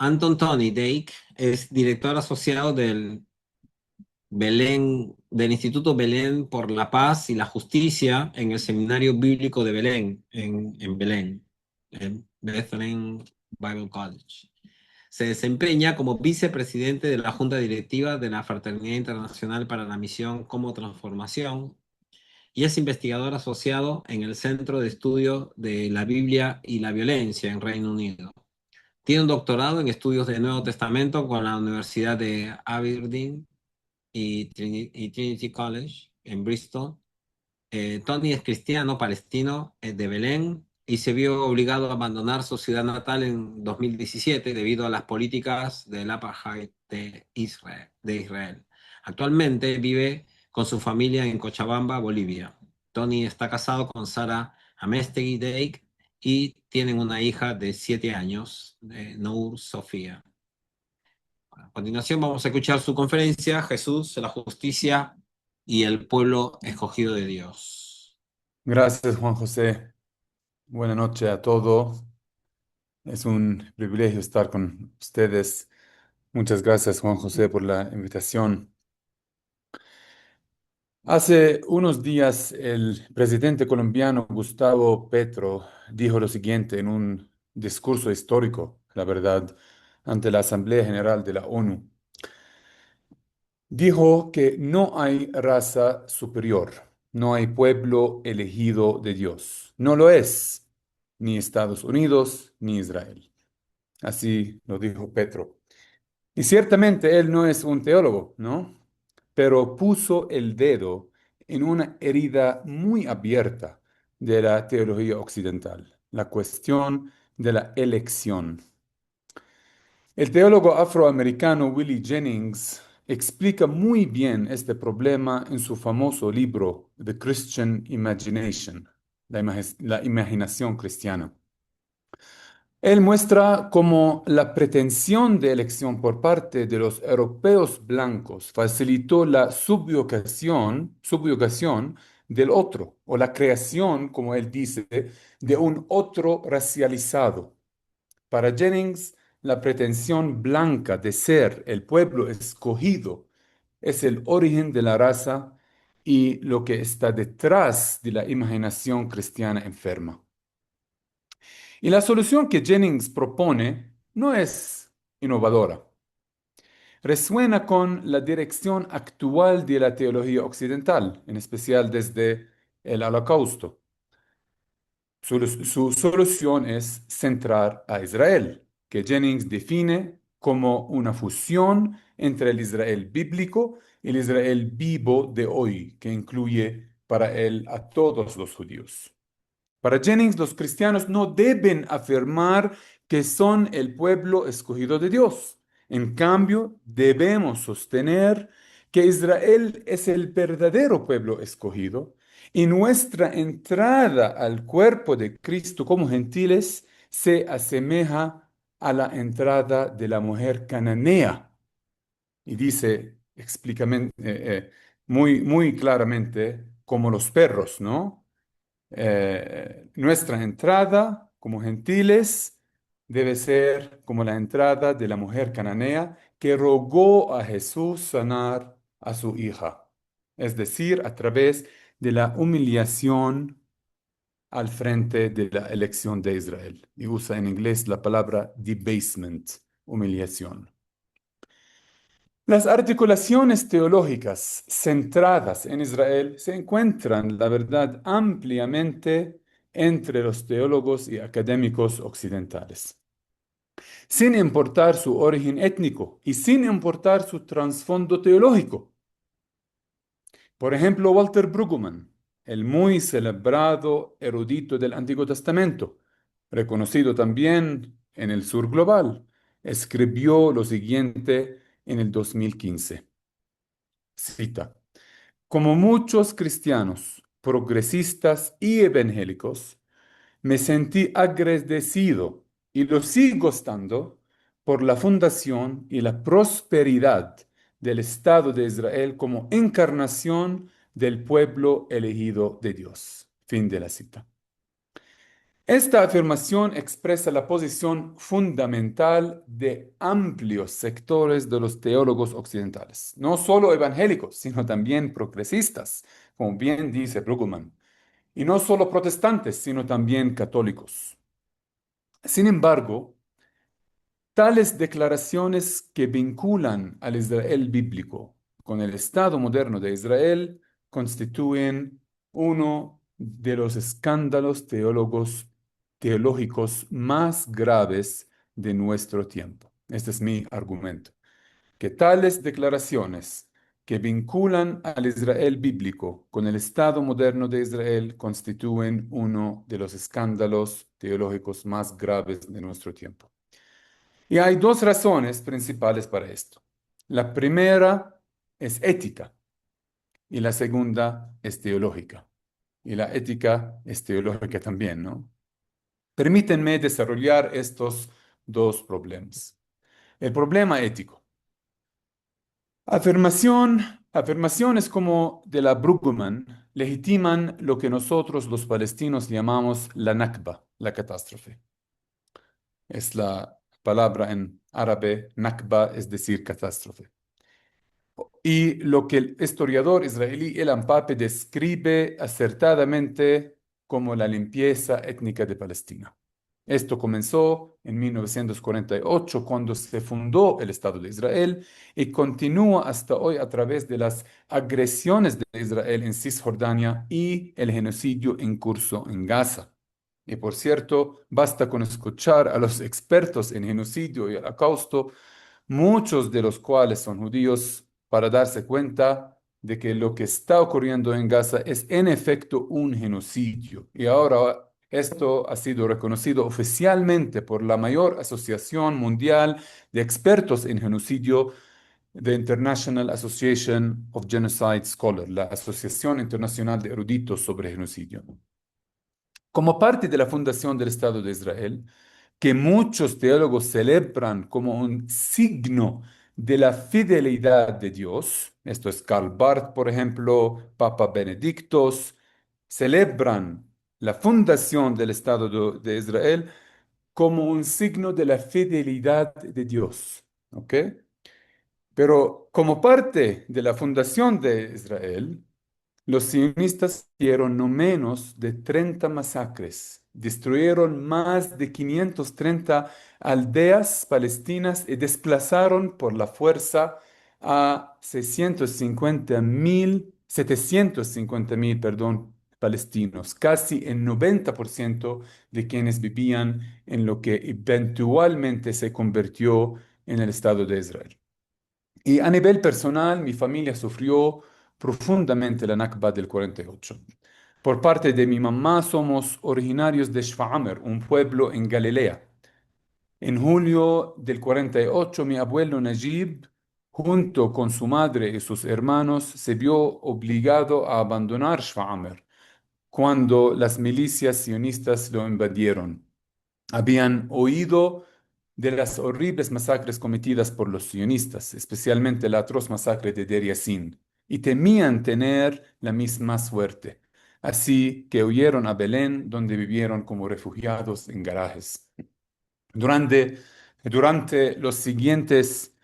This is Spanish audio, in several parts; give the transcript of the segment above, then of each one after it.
Anton Tony Dake es director asociado del Instituto Belén por la Paz y la Justicia en el Seminario Bíblico de Belén, en Belén, en Bethlehem Bible College. Se desempeña como vicepresidente de la Junta Directiva de la Fraternidad Internacional para la Misión como Transformación y es investigador asociado en el Centro de Estudios de la Biblia y la Violencia en Reino Unido. Tiene un doctorado en estudios del Nuevo Testamento con la Universidad de Aberdeen y Trinity College en Bristol. Tony es cristiano palestino de Belén y se vio obligado a abandonar su ciudad natal en 2017 debido a las políticas del apartheid de Israel. Actualmente vive con su familia en Cochabamba, Bolivia. Tony está casado con Sara Amestegui Dake y tienen una hija de 7 años, Nour Sofía. A continuación vamos a escuchar su conferencia, Jesús, la justicia y el pueblo escogido de Dios. Gracias, Juan José. Buenas noches a todos. Es un privilegio estar con ustedes. Muchas gracias, Juan José, por la invitación. Hace unos días, el presidente colombiano Gustavo Petro dijo lo siguiente en un discurso histórico, la verdad, ante la Asamblea General de la ONU. Dijo que no hay raza superior, no hay pueblo elegido de Dios. No lo es, ni Estados Unidos ni Israel. Así lo dijo Petro. Y ciertamente él no es un teólogo, ¿no? Pero puso el dedo en una herida muy abierta de la teología occidental, la cuestión de la elección. El teólogo afroamericano Willie Jennings explica muy bien este problema en su famoso libro The Christian Imagination, la imaginación cristiana. Él muestra cómo la pretensión de elección por parte de los europeos blancos facilitó la subyugación del otro, o la creación, como él dice, de un otro racializado. Para Jennings, la pretensión blanca de ser el pueblo escogido es el origen de la raza y lo que está detrás de la imaginación cristiana enferma. Y la solución que Jennings propone no es innovadora. Resuena con la dirección actual de la teología occidental, en especial desde el Holocausto. Su solución es centrar a Israel, que Jennings define como una fusión entre el Israel bíblico y el Israel vivo de hoy, que incluye para él a todos los judíos. Para Jennings, los cristianos no deben afirmar que son el pueblo escogido de Dios. En cambio, debemos sostener que Israel es el verdadero pueblo escogido y nuestra entrada al cuerpo de Cristo como gentiles se asemeja a la entrada de la mujer cananea. Y dice muy claramente, como los perros, ¿no? Nuestra entrada como gentiles debe ser como la entrada de la mujer cananea que rogó a Jesús sanar a su hija, es decir, a través de la humillación al frente de la elección de Israel. Y usa en inglés la palabra debasement, humillación. Las articulaciones teológicas centradas en Israel se encuentran, la verdad, ampliamente entre los teólogos y académicos occidentales, sin importar su origen étnico y sin importar su trasfondo teológico. Por ejemplo, Walter Brueggemann, el muy celebrado erudito del Antiguo Testamento, reconocido también en el sur global, escribió lo siguiente en el 2015. Cita: como muchos cristianos, progresistas y evangélicos, me sentí agradecido y lo sigo estando por la fundación y la prosperidad del Estado de Israel como encarnación del pueblo elegido de Dios. Fin de la cita. Esta afirmación expresa la posición fundamental de amplios sectores de los teólogos occidentales, no solo evangélicos, sino también progresistas, como bien dice Brueggemann, y no solo protestantes, sino también católicos. Sin embargo, tales declaraciones que vinculan al Israel bíblico con el Estado moderno de Israel constituyen uno de los escándalos teológicos más graves de nuestro tiempo. Este es mi argumento, que tales declaraciones que vinculan al Israel bíblico con el Estado moderno de Israel constituyen uno de los escándalos teológicos más graves de nuestro tiempo. Y hay dos razones principales para esto. La primera es ética y la segunda es teológica. Y la ética es teológica también, ¿no? Permítanme desarrollar estos dos problemas. El problema ético. Afirmaciones como de la Brueggemann legitiman lo que nosotros los palestinos llamamos la Nakba, la catástrofe. Es la palabra en árabe, Nakba, es decir, catástrofe. Y lo que el historiador israelí Elan Pape describe acertadamente como la limpieza étnica de Palestina. Esto comenzó en 1948, cuando se fundó el Estado de Israel, y continúa hasta hoy a través de las agresiones de Israel en Cisjordania y el genocidio en curso en Gaza. Y por cierto, basta con escuchar a los expertos en genocidio y holocausto, muchos de los cuales son judíos, para darse cuenta de que lo que está ocurriendo en Gaza es en efecto un genocidio. Y ahora esto ha sido reconocido oficialmente por la mayor asociación mundial de expertos en genocidio, the International Association of Genocide Scholars, la Asociación Internacional de Eruditos sobre Genocidio. Como parte de la fundación del Estado de Israel, que muchos teólogos celebran como un signo de la fidelidad de Dios, esto es Karl Barth, por ejemplo, Papa Benedictos, celebran la fundación del Estado de Israel como un signo de la fidelidad de Dios, ¿ok? Pero como parte de la fundación de Israel, los sionistas hicieron no menos de 30 masacres, destruyeron más de 530 aldeas palestinas y desplazaron por la fuerza a 750.000, perdón, palestinos, casi el 90% de quienes vivían en lo que eventualmente se convirtió en el Estado de Israel. Y a nivel personal, mi familia sufrió profundamente la Nakba del 48. Por parte de mi mamá, somos originarios de Shfa'amer, un pueblo en Galilea. En julio del 48, mi abuelo Najib, junto con su madre y sus hermanos, se vio obligado a abandonar Shfa'amer cuando las milicias sionistas lo invadieron. Habían oído de las horribles masacres cometidas por los sionistas, especialmente la atroz masacre de Deir Yassin, y temían tener la misma suerte. Así que huyeron a Belén, donde vivieron como refugiados en garajes. Durante, durante los siguientes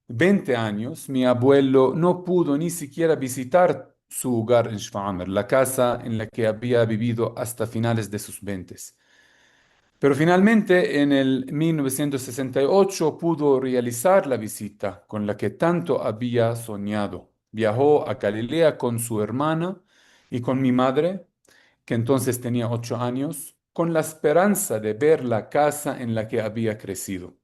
20 años, mi abuelo no pudo ni siquiera visitar su hogar en Shfa'amer, la casa en la que había vivido hasta finales de sus 20. Pero finalmente, en el 1968, pudo realizar la visita con la que tanto había soñado. Viajó a Galilea con su hermana y con mi madre, que entonces tenía 8 años, con la esperanza de ver la casa en la que había crecido.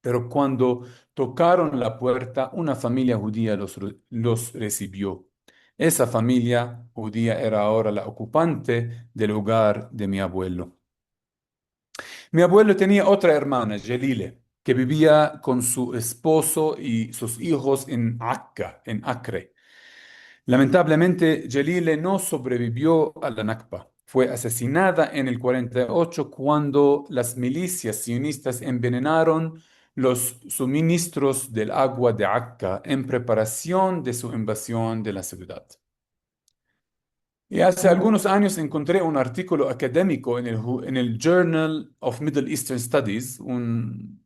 Pero cuando tocaron la puerta, una familia judía los recibió. Esa familia judía era ahora la ocupante del hogar de mi abuelo. Mi abuelo tenía otra hermana, Jelile, que vivía con su esposo y sus hijos en Akka, en Acre. Lamentablemente, Jelile no sobrevivió a la Nakba. Fue asesinada en el 48 cuando las milicias sionistas envenenaron los suministros del agua de Akka en preparación de su invasión de la ciudad. Y hace algunos años encontré un artículo académico en el Journal of Middle Eastern Studies, un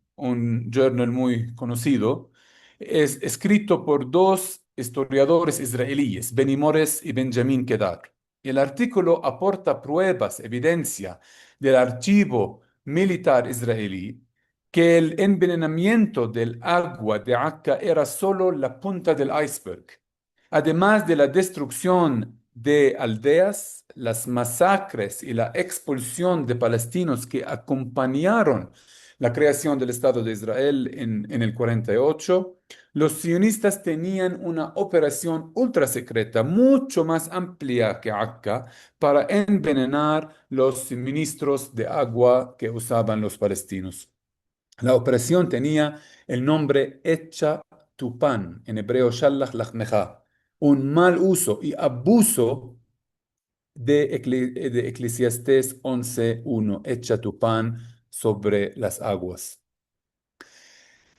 journal muy conocido. Es escrito por dos historiadores israelíes, Benny Morris y Benjamin Kedar. El artículo aporta pruebas, evidencia del archivo militar israelí que el envenenamiento del agua de Akka era solo la punta del iceberg. Además de la destrucción de aldeas, las masacres y la expulsión de palestinos que acompañaron la creación del Estado de Israel en el 48, los sionistas tenían una operación ultra secreta, mucho más amplia que Akka, para envenenar los suministros de agua que usaban los palestinos. La operación tenía el nombre Echa Tupán, en hebreo Shallach Lachmecha, un mal uso y abuso de Eclesiastés 11:1, Echa Tupán sobre las aguas.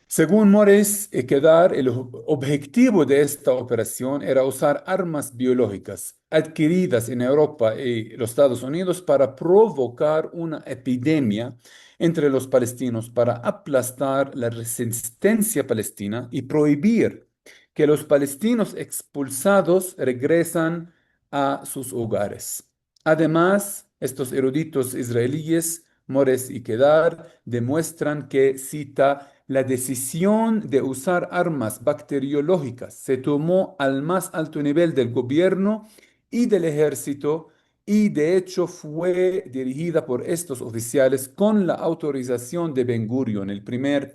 Según Morris y Kedar, el objetivo de esta operación era usar armas biológicas adquiridas en Europa y los Estados Unidos para provocar una epidemia entre los palestinos, para aplastar la resistencia palestina y prohibir que los palestinos expulsados regresan a sus hogares. Además, estos eruditos israelíes, Morris y Kedar, demuestran que, cita, la decisión de usar armas bacteriológicas se tomó al más alto nivel del gobierno y del ejército y de hecho fue dirigida por estos oficiales con la autorización de Ben Gurion, el primer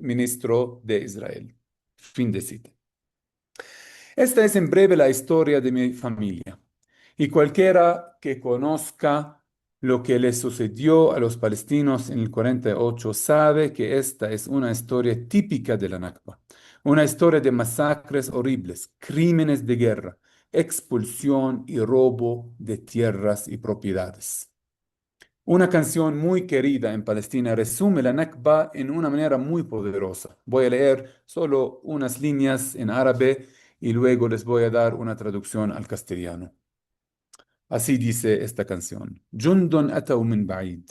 ministro de Israel. Fin de cita. Esta es en breve la historia de mi familia. Y cualquiera que conozca lo que le sucedió a los palestinos en el 48 sabe que esta es una historia típica de la Nakba, una historia de masacres horribles, crímenes de guerra, expulsión y robo de tierras y propiedades. Una canción muy querida en Palestina resume la Nakba en una manera muy poderosa. Voy a leer solo unas líneas en árabe y luego les voy a dar una traducción al castellano. Así dice esta canción. جند أتوا من بعيد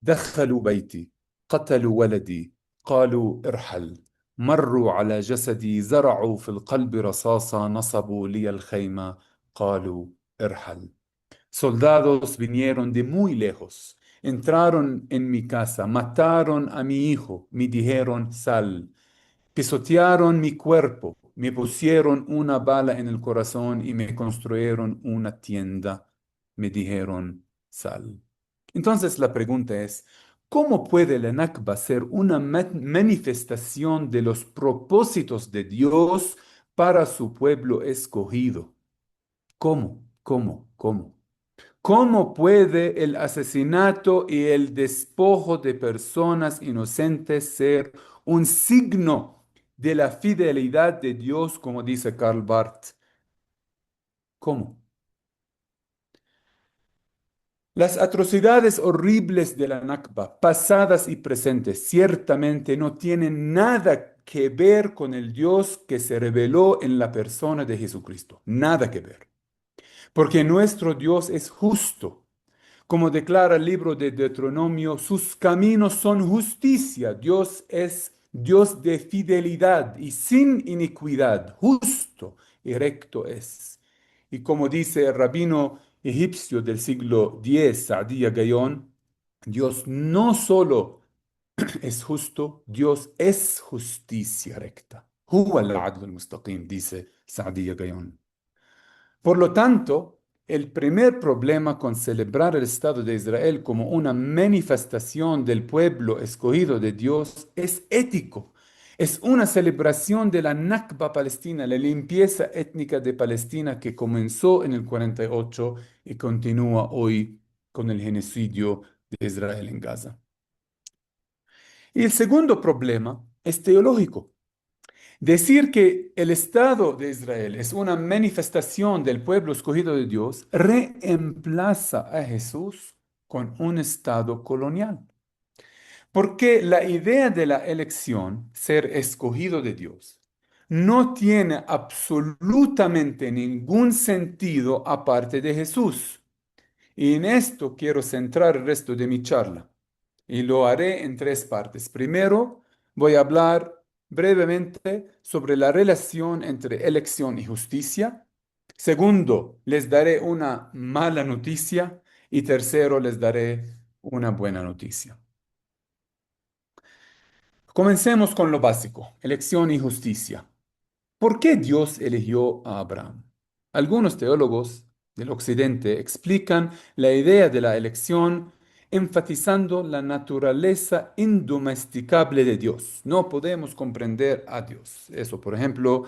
دخلوا بيتي قتلوا ولدي قالوا ارحل مروا على جسدي زرعوا في القلب رصاصة نصبوا لي الخيمة قالوا ارحل. Soldados vinieron de muy lejos, entraron en mi casa, mataron a mi hijo, me dijeron sal, pisotearon mi cuerpo, me pusieron una bala en el corazón y me construyeron una tienda, me dijeron sal. Entonces la pregunta es, ¿cómo puede la Nakba ser una manifestación de los propósitos de Dios para su pueblo escogido? ¿Cómo? ¿Cómo? ¿Cómo? ¿Cómo puede el asesinato y el despojo de personas inocentes ser un signo de la fidelidad de Dios, como dice Karl Barth? ¿Cómo? Las atrocidades horribles de la Nakba, pasadas y presentes, ciertamente no tienen nada que ver con el Dios que se reveló en la persona de Jesucristo. Nada que ver. Porque nuestro Dios es justo. Como declara el libro de Deuteronomio, sus caminos son justicia. Dios es Dios de fidelidad y sin iniquidad, justo y recto es. Y como dice el rabino egipcio del siglo X, Sa'diyya Gaon, Dios no solo es justo, Dios es justicia recta. Huwa al-adl al-mustaqim, dice Sa'diyya Gaon. Por lo tanto, el primer problema con celebrar el Estado de Israel como una manifestación del pueblo escogido de Dios es ético. Es una celebración de la Nakba palestina, la limpieza étnica de Palestina que comenzó en el 48 y continúa hoy con el genocidio de Israel en Gaza. Y el segundo problema es teológico. Decir que el Estado de Israel es una manifestación del pueblo escogido de Dios reemplaza a Jesús con un Estado colonial. Porque la idea de la elección, ser escogido de Dios, no tiene absolutamente ningún sentido aparte de Jesús. Y en esto quiero centrar el resto de mi charla. Y lo haré en tres partes. Primero, voy a hablar brevemente sobre la relación entre elección y justicia. Segundo, les daré una mala noticia. Y tercero, les daré una buena noticia. Comencemos con lo básico, elección y justicia. ¿Por qué Dios eligió a Abraham? Algunos teólogos del Occidente explican la idea de la elección enfatizando la naturaleza indomesticable de Dios. No podemos comprender a Dios. Eso, por ejemplo,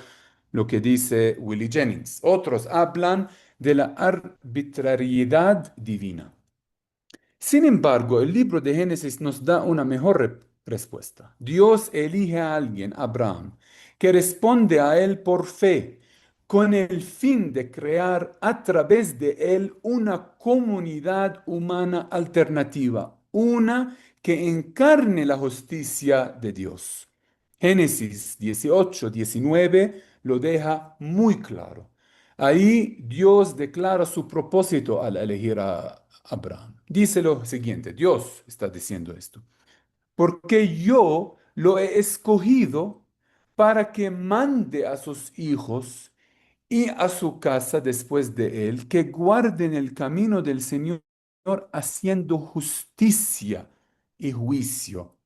lo que dice Willie Jennings. Otros hablan de la arbitrariedad divina. Sin embargo, el libro de Génesis nos da una mejor respuesta. Dios elige a alguien, Abraham, que responde a él por fe, con el fin de crear a través de él una comunidad humana alternativa, una que encarne la justicia de Dios. Génesis 18-19 lo deja muy claro. Ahí Dios declara su propósito al elegir a Abraham. Dice lo siguiente, Dios está diciendo esto, porque yo lo he escogido para que mande a sus hijos y a su casa después de él, que guarden el camino del Señor haciendo justicia y juicio,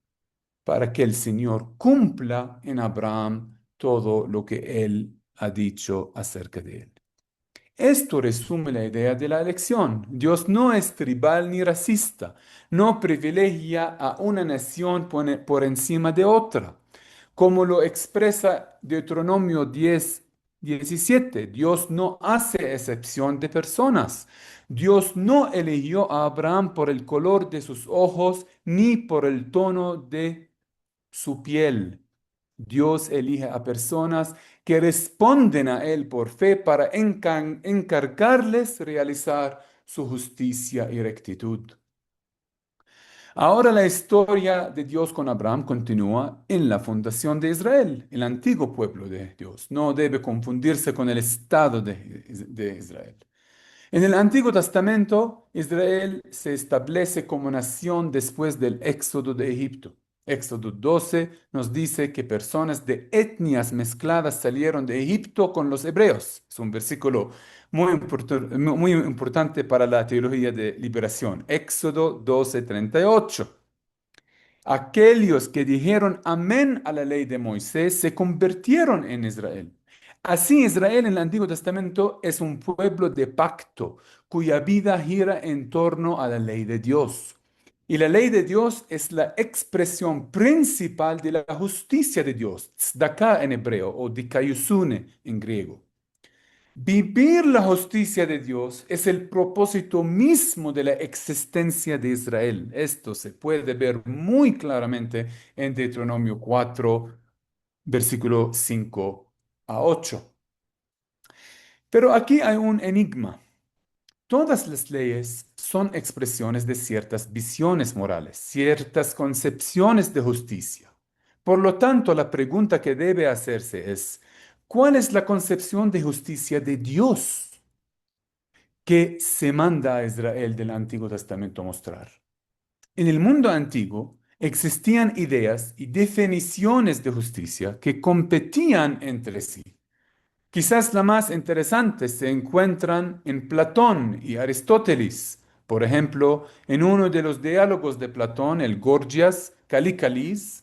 para que el Señor cumpla en Abraham todo lo que él ha dicho acerca de él. Esto resume la idea de la elección. Dios no es tribal ni racista, no privilegia a una nación por encima de otra. Como lo expresa Deuteronomio 10:17, Dios no hace excepción de personas. Dios no eligió a Abraham por el color de sus ojos ni por el tono de su piel. Dios elige a personas que responden a Él por fe para encargarles realizar su justicia y rectitud. Ahora la historia de Dios con Abraham continúa en la fundación de Israel, el antiguo pueblo de Dios. No debe confundirse con el Estado de Israel. En el Antiguo Testamento, Israel se establece como nación después del éxodo de Egipto. Éxodo 12 nos dice que personas de etnias mezcladas salieron de Egipto con los hebreos. Es un versículo muy importante para la teología de liberación. Éxodo 12:38. Aquellos que dijeron amén a la ley de Moisés se convirtieron en Israel. Así Israel en el Antiguo Testamento es un pueblo de pacto cuya vida gira en torno a la ley de Dios. Y la ley de Dios es la expresión principal de la justicia de Dios, tzedakah en hebreo o dikaiosune en griego. Vivir la justicia de Dios es el propósito mismo de la existencia de Israel. Esto se puede ver muy claramente en Deuteronomio 4, versículo 5 a 8. Pero aquí hay un enigma. Todas las leyes son expresiones de ciertas visiones morales, ciertas concepciones de justicia. Por lo tanto, la pregunta que debe hacerse es, ¿cuál es la concepción de justicia de Dios que se manda a Israel del Antiguo Testamento mostrar? En el mundo antiguo existían ideas y definiciones de justicia que competían entre sí. Quizás la más interesante se encuentran en Platón y Aristóteles. Por ejemplo, en uno de los diálogos de Platón, el Gorgias Calicalis,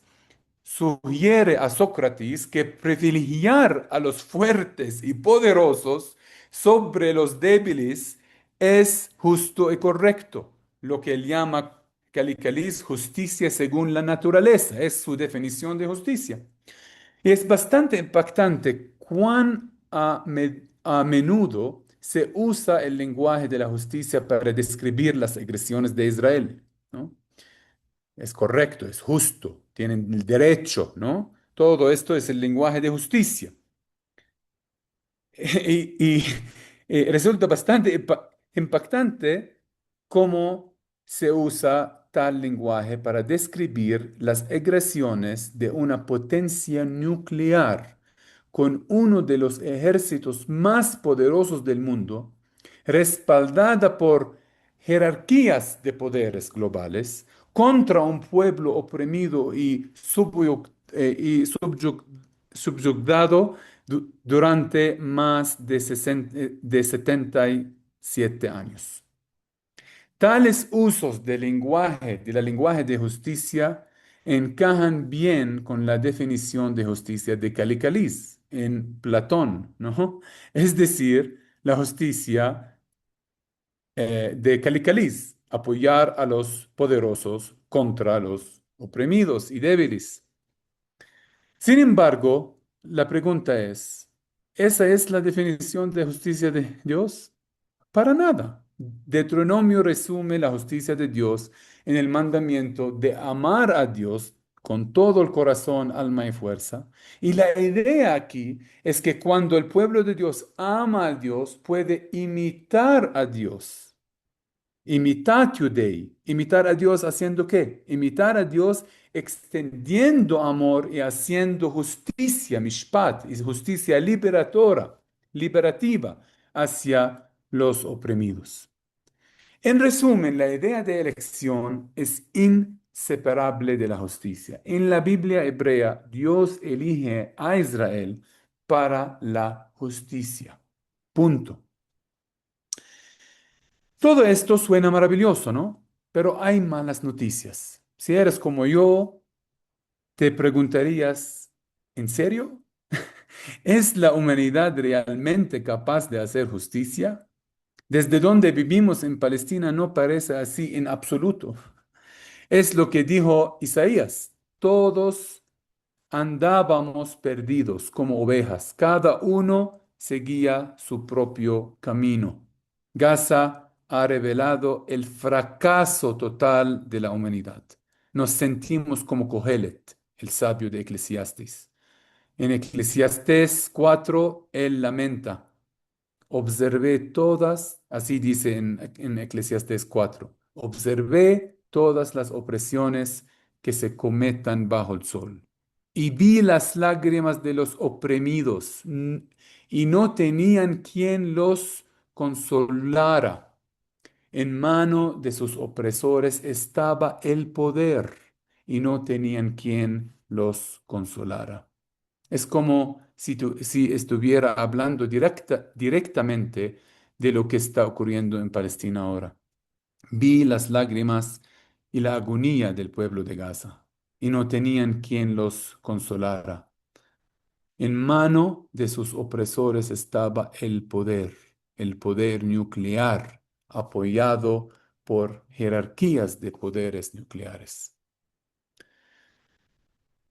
sugiere a Sócrates que privilegiar a los fuertes y poderosos sobre los débiles es justo y correcto, lo que él llama Calicalis justicia según la naturaleza, es su definición de justicia. Y es bastante impactante cuán a menudo se usa el lenguaje de la justicia para describir las agresiones de Israel, ¿no? Es correcto, es justo, tienen el derecho, ¿no? Todo esto es el lenguaje de justicia. Y resulta bastante impactante cómo se usa tal lenguaje para describir las agresiones de una potencia nuclear, con uno de los ejércitos más poderosos del mundo, respaldada por jerarquías de poderes globales, contra un pueblo oprimido y, subyugado durante más de, 77 años. Tales usos del lenguaje de justicia, encajan bien con la definición de justicia de Calicalis en Platón, ¿no? Es decir, la justicia de Calicalis, apoyar a los poderosos contra los oprimidos y débiles. Sin embargo, la pregunta es, ¿esa es la definición de justicia de Dios? Para nada. Deuteronomio resume la justicia de Dios en el mandamiento de amar a Dios con todo el corazón, alma y fuerza. Y la idea aquí es que cuando el pueblo de Dios ama a Dios, puede imitar a Dios. Imitatio Dei. Imitar a Dios haciendo qué? Imitar a Dios extendiendo amor y haciendo justicia, mishpat, y justicia liberativa hacia los oprimidos. En resumen, la idea de elección es inseparable de la justicia. En la Biblia hebrea, Dios elige a Israel para la justicia. Punto. Todo esto suena maravilloso, ¿no? Pero hay malas noticias. Si eres como yo, te preguntarías, ¿en serio? ¿Es la humanidad realmente capaz de hacer justicia? Desde donde vivimos en Palestina no parece así en absoluto. Es lo que dijo Isaías. Todos andábamos perdidos como ovejas. Cada uno seguía su propio camino. Gaza ha revelado el fracaso total de la humanidad. Nos sentimos como Cogelet, el sabio de Eclesiastes. En Eclesiastés 4, él lamenta. Observé todas, así dice en Eclesiastés 4, observé todas las opresiones que se cometan bajo el sol y vi las lágrimas de los oprimidos y no tenían quien los consolara. En mano de sus opresores estaba el poder y no tenían quien los consolara. Es como si estuviera hablando directamente de lo que está ocurriendo en Palestina ahora. Vi las lágrimas y la agonía del pueblo de Gaza y no tenían quien los consolara. En mano de sus opresores estaba el poder nuclear, apoyado por jerarquías de poderes nucleares.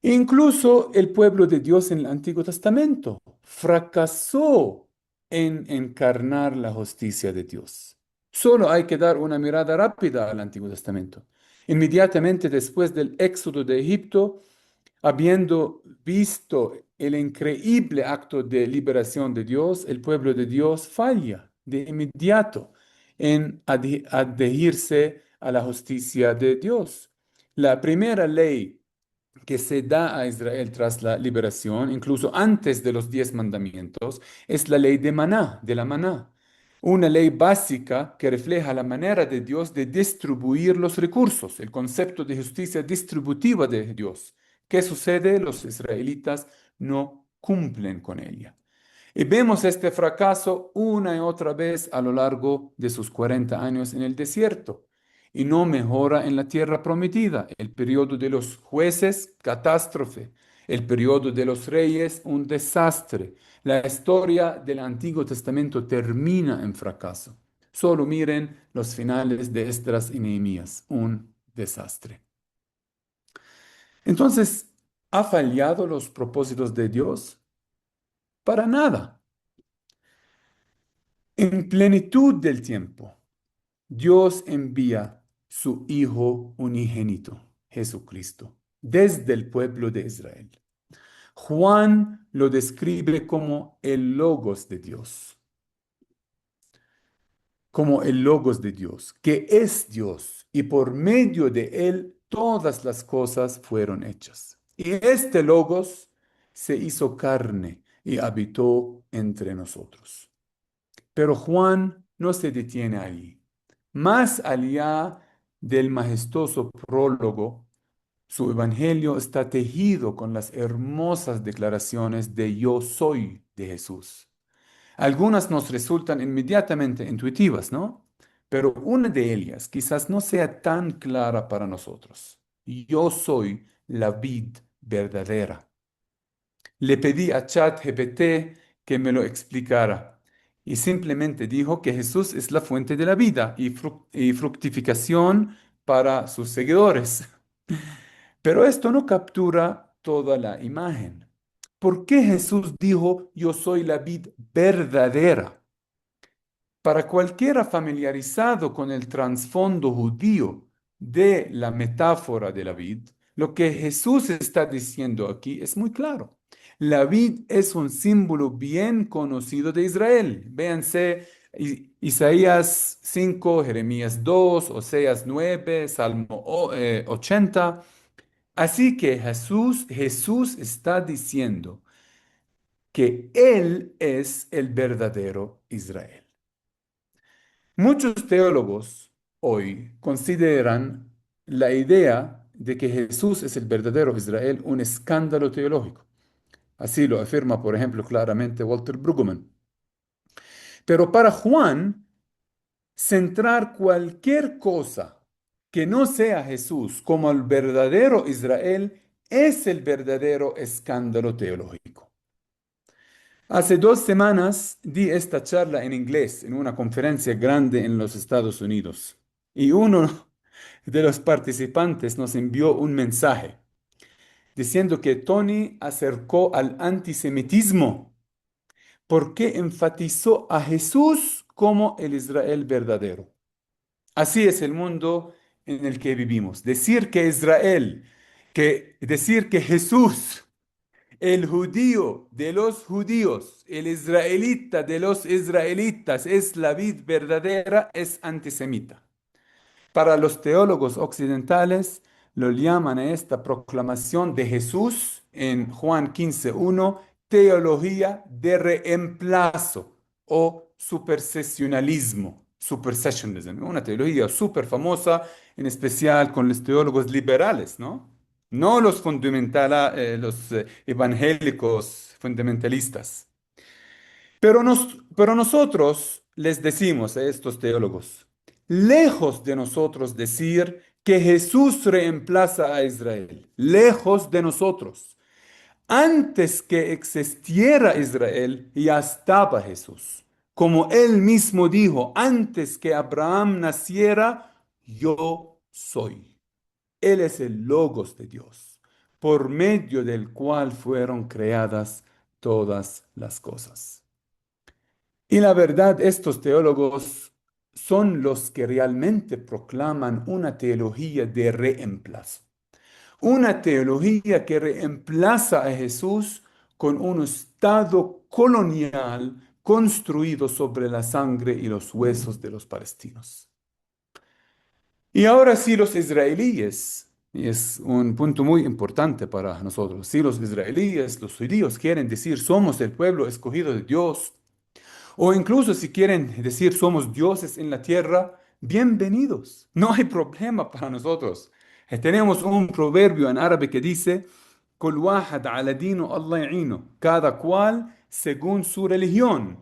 Incluso el pueblo de Dios en el Antiguo Testamento fracasó en encarnar la justicia de Dios. Solo hay que dar una mirada rápida al Antiguo Testamento. Inmediatamente después del éxodo de Egipto, habiendo visto el increíble acto de liberación de Dios, el pueblo de Dios falla de inmediato en adherirse a la justicia de Dios. La primera ley que se da a Israel tras la liberación, incluso antes de los 10 mandamientos, es la ley de la maná. Una ley básica que refleja la manera de Dios de distribuir los recursos, el concepto de justicia distributiva de Dios. ¿Qué sucede? Los israelitas no cumplen con ella. Y vemos este fracaso una y otra vez a lo largo de sus 40 años en el desierto. Y no mejora en la tierra prometida. El periodo de los jueces, catástrofe. El periodo de los reyes, un desastre. La historia del Antiguo Testamento termina en fracaso. Solo miren los finales de Esdras y Nehemías, un desastre. Entonces, ¿ha fallado los propósitos de Dios? Para nada. En plenitud del tiempo, Dios envía su Hijo unigénito, Jesucristo, desde el pueblo de Israel. Juan lo describe como el Logos de Dios, que es Dios, y por medio de él todas las cosas fueron hechas. Y este Logos se hizo carne y habitó entre nosotros. Pero Juan no se detiene allí. Más allá del majestuoso prólogo, su evangelio está tejido con las hermosas declaraciones de yo soy de Jesús. Algunas nos resultan inmediatamente intuitivas, ¿no? Pero una de ellas quizás no sea tan clara para nosotros. Yo soy la vid verdadera. Le pedí a ChatGPT que me lo explicara y simplemente dijo que Jesús es la fuente de la vida y fructificación para sus seguidores. Pero esto no captura toda la imagen. ¿Por qué Jesús dijo, yo soy la vid verdadera? Para cualquiera familiarizado con el trasfondo judío de la metáfora de la vid, lo que Jesús está diciendo aquí es muy claro. La vid es un símbolo bien conocido de Israel. Véanse Isaías 5, Jeremías 2, Oseas 9, Salmo 80. Así que Jesús está diciendo que Él es el verdadero Israel. Muchos teólogos hoy consideran la idea de que Jesús es el verdadero Israel un escándalo teológico. Así lo afirma, por ejemplo, claramente Walter Brueggemann. Pero para Juan, centrar cualquier cosa que no sea Jesús como el verdadero Israel es el verdadero escándalo teológico. Hace 2 semanas di esta charla en inglés en una conferencia grande en los Estados Unidos y uno de los participantes nos envió un mensaje diciendo que Tony acercó al antisemitismo porque enfatizó a Jesús como el Israel verdadero. Así es el mundo en el que vivimos. Decir que Israel, decir que Jesús, el judío de los judíos, el israelita de los israelitas, es la vid verdadera, es antisemita. Para los teólogos occidentales, lo llaman a esta proclamación de Jesús en Juan 15:1, teología de reemplazo o supersessionism, una teología súper famosa, en especial con los teólogos liberales, ¿no? No los los evangélicos fundamentalistas. Pero nosotros les decimos a estos teólogos, lejos de nosotros decir que Jesús reemplaza a Israel, lejos de nosotros. Antes que existiera Israel, ya estaba Jesús. Como él mismo dijo, antes que Abraham naciera, yo soy. Él es el Logos de Dios, por medio del cual fueron creadas todas las cosas. Y la verdad, estos teólogos son los que realmente proclaman una teología de reemplazo. Una teología que reemplaza a Jesús con un estado colonial construido sobre la sangre y los huesos de los palestinos. Y ahora sí los israelíes, y es un punto muy importante para nosotros, si los israelíes, los judíos quieren decir somos el pueblo escogido de Dios, o incluso si quieren decir somos dioses en la tierra, bienvenidos. No hay problema para nosotros. Tenemos un proverbio en árabe que dice, "Kul wahad ala dinu Allah ya'inu", cada cual según su religión,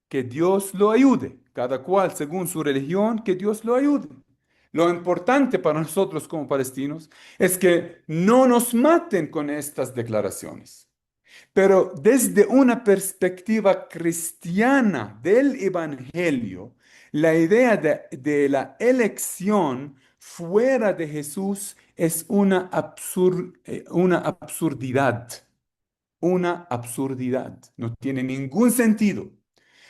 que Dios lo ayude. Cada cual según su religión, que Dios lo ayude. Lo importante para nosotros como palestinos es que no nos maten con estas declaraciones. Pero desde una perspectiva cristiana del Evangelio, la idea de la elección fuera de Jesús es una absurdidad, una absurdidad. No tiene ningún sentido,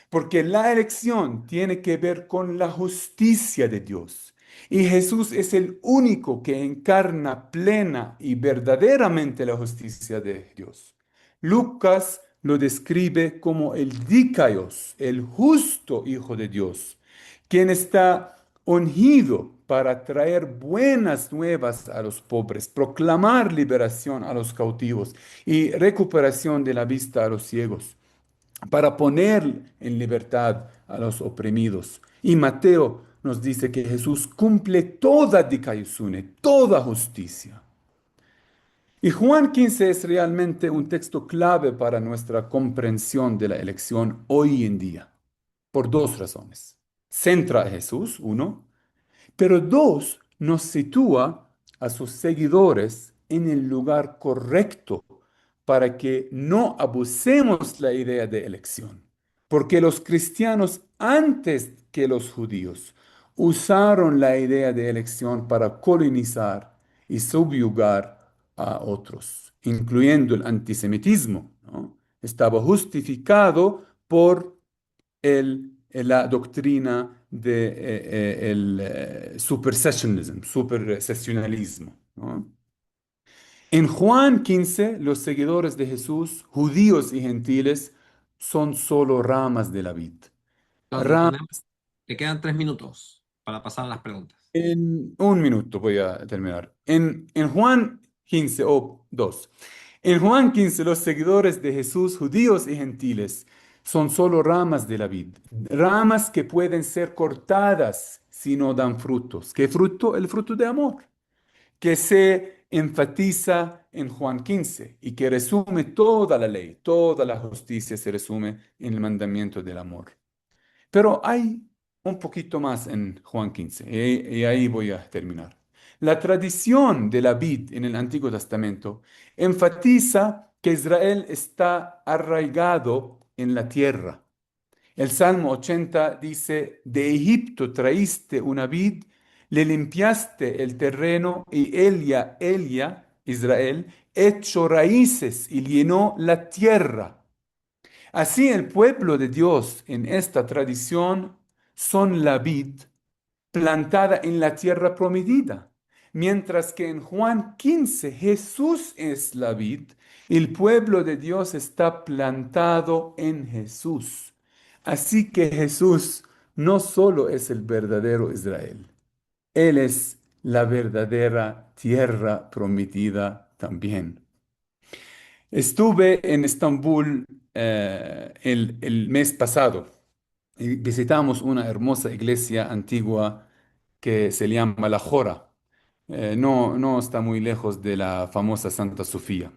porque la elección tiene que ver con la justicia de Dios. Y Jesús es el único que encarna plena y verdaderamente la justicia de Dios. Lucas lo describe como el Dikaios, el justo Hijo de Dios, quien está ungido para traer buenas nuevas a los pobres, proclamar liberación a los cautivos y recuperación de la vista a los ciegos, para poner en libertad a los oprimidos. Y Mateo nos dice que Jesús cumple toda dikaiosune, toda justicia. Y Juan 15 es realmente un texto clave para nuestra comprensión de la elección hoy en día, por dos razones. Centra a Jesús, uno, pero dos, nos sitúa a sus seguidores en el lugar correcto para que no abusemos la idea de elección. Porque los cristianos antes que los judíos usaron la idea de elección para colonizar y subyugar a otros, incluyendo el antisemitismo, ¿no? Estaba justificado por la doctrina de supersessionalismo, ¿no? En Juan 15, los seguidores de Jesús, judíos y gentiles, son solo ramas de la vid. Claudio, Ramas. te quedan 3 minutos para pasar a las preguntas. En un minuto voy a terminar. En Juan 15, o 2. En Juan 15, los seguidores de Jesús, judíos y gentiles, son solo ramas de la vid. Ramas que pueden ser cortadas si no dan frutos. ¿Qué fruto? El fruto de amor, que se enfatiza en Juan 15 y que resume toda la ley, toda la justicia se resume en el mandamiento del amor. Pero hay un poquito más en Juan 15 y ahí voy a terminar. La tradición de la vid en el Antiguo Testamento enfatiza que Israel está arraigado en la tierra. El Salmo 80 dice, de Egipto traíste una vid, le limpiaste el terreno y ella, Israel, echó raíces y llenó la tierra. Así el pueblo de Dios en esta tradición son la vid plantada en la tierra prometida, mientras que en Juan 15 Jesús es la vid, el pueblo de Dios está plantado en Jesús. Así que Jesús no solo es el verdadero Israel, Él es la verdadera tierra prometida también. Estuve en Estambul el mes pasado y visitamos una hermosa iglesia antigua que se llama La Jora. No está muy lejos de la famosa Santa Sofía.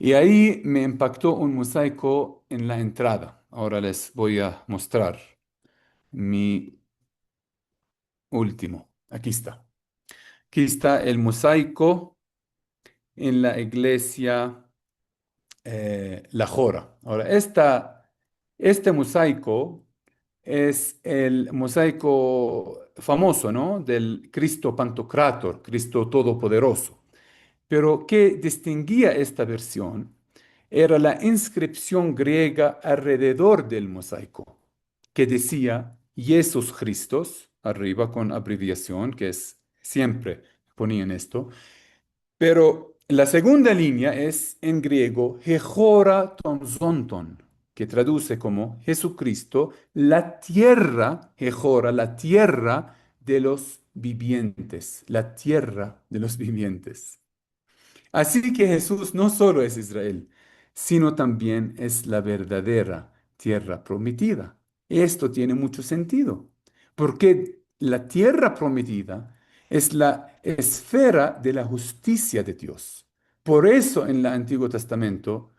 Y ahí me impactó un mosaico en la entrada. Ahora les voy a mostrar mi último. Aquí está. Aquí está el mosaico en la iglesia La Jora. Ahora, este mosaico es el mosaico famoso, ¿no? Del Cristo Pantocrátor, Cristo Todopoderoso. Pero ¿qué distinguía esta versión? Era la inscripción griega alrededor del mosaico, que decía Jesús Christos, arriba con abreviación, que es siempre ponían esto, pero la segunda línea es en griego Hechora ton zonton, que traduce como Jesucristo, la tierra, Hechora, la tierra de los vivientes, la tierra de los vivientes. Así que Jesús no solo es Israel, sino también es la verdadera tierra prometida. Esto tiene mucho sentido, porque la tierra prometida es la esfera de la justicia de Dios. Por eso en el Antiguo Testamento,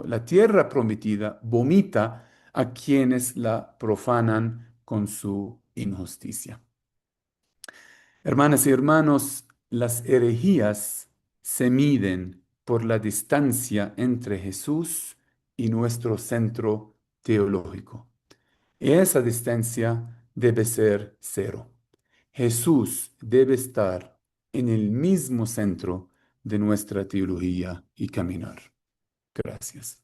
la tierra prometida vomita a quienes la profanan con su injusticia. Hermanas y hermanos, las herejías se miden por la distancia entre Jesús y nuestro centro teológico. Y esa distancia debe ser cero. Jesús debe estar en el mismo centro de nuestra teología y caminar. Gracias.